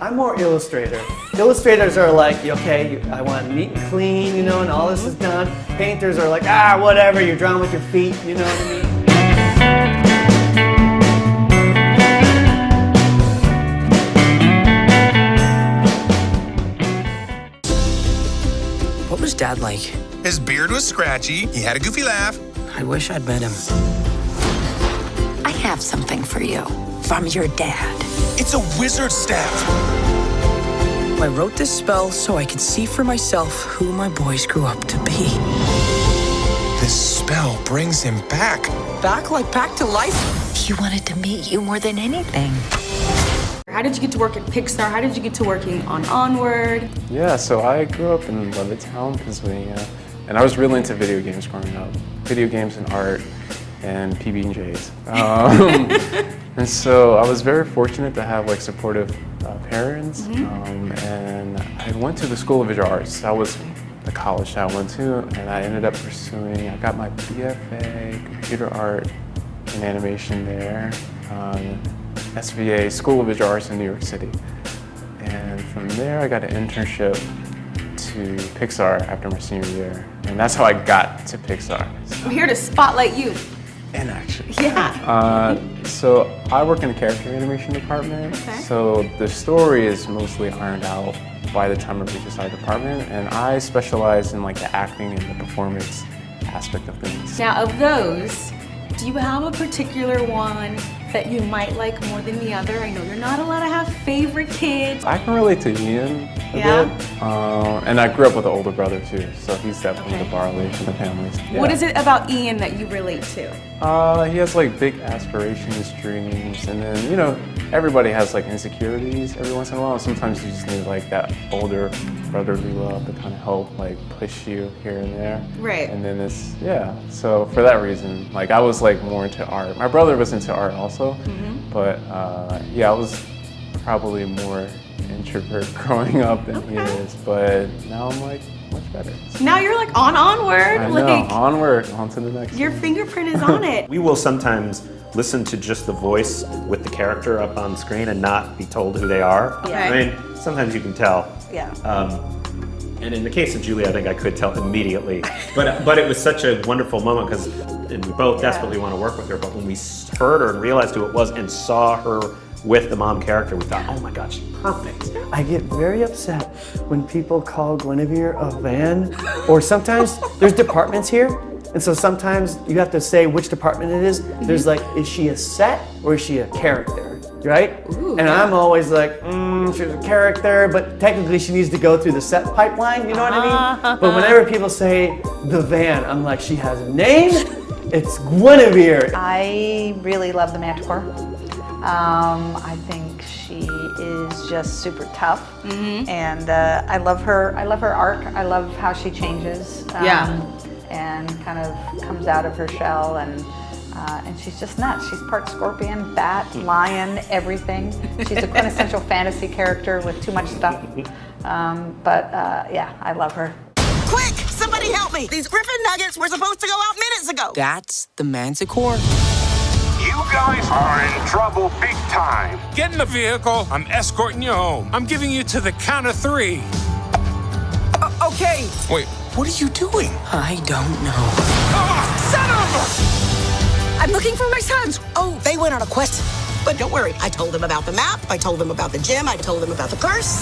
I'm more illustrator. Illustrators are like, okay, I want neat and clean, you know, and all this is done. Painters are like, whatever, you're drawing with your feet, you know what I mean? What was Dad like? His beard was scratchy, he had a goofy laugh. I wish I'd met him. I have something for you from your dad. It's a wizard staff. I wrote this spell so I could see for myself who my boys grew up to be. This spell brings him back. Back to life? He wanted to meet you more than anything. How did you get to work at Pixar? How did you get to working on Onward? Yeah, so I grew up in Levittown, Pennsylvania, and I was really into video games growing up. Video games and art and PB&Js. And so I was very fortunate to have like supportive parents, and I went to the School of Visual Arts. That was the college that I went to, and I ended up pursuing, I got my BFA, computer art and animation there, SVA, School of Visual Arts in New York City. And from there I got an internship to Pixar after my senior year, and that's how I got to Pixar. I'm here to spotlight you. In action. Yeah. So I work in the character animation department. Okay. So the story is mostly ironed out by the time I reach our department, and I specialize in like the acting and the performance aspect of things. Now, of those, do you have a particular one that you might like more than the other? I know you're not allowed to have favorite kids. I can relate to Ian a bit, and I grew up with an older brother too, so he's definitely the barley in the family. Yeah. What is it about Ian that you relate to? He has like big aspirations, dreams, and then, you know, everybody has like insecurities every once in a while. Sometimes you just need like that older brotherly love to kind of help like push you here and there. Right. And then it's, so for that reason, like I was like more into art. My brother was into art also, but I was probably more introvert growing up than he is, but now I'm like much better. Now you're like on Onward. I know, onward, on to the next Your one. fingerprint is on it. We will sometimes listen to just the voice with the character up on screen and not be told who they are. Yeah. I mean, sometimes you can tell. Yeah. And in the case of Julie, I think I could tell immediately. But it was such a wonderful moment because we both desperately want to work with her. But when we heard her and realized who it was and saw her with the mom character, we thought, oh my God, she's perfect. I get very upset when people call Guinevere a van, or sometimes there's departments here, and so sometimes you have to say which department it is. There's like, is she a set or is she a character, right? Ooh, and I'm always like, she's a character, but technically she needs to go through the set pipeline, you know what I mean? But whenever people say the van, I'm like, she has a name, it's Guinevere. I really love the Manticore. I think she is just super tough, and I love her arc. I love how she changes, and kind of comes out of her shell, and she's just nuts. She's part scorpion, bat, lion, everything. She's a quintessential fantasy character with too much stuff, but I love her. Quick! Somebody help me! These Griffin nuggets were supposed to go out minutes ago! That's the Manticore. You guys are in trouble big time. Get in the vehicle. I'm escorting you home. I'm giving you to the count of 3. Okay. Wait, what are you doing? I don't know. Son of a... I'm looking for my sons. Oh, they went on a quest. But don't worry, I told them about the map, I told them about the gym, I told them about the curse.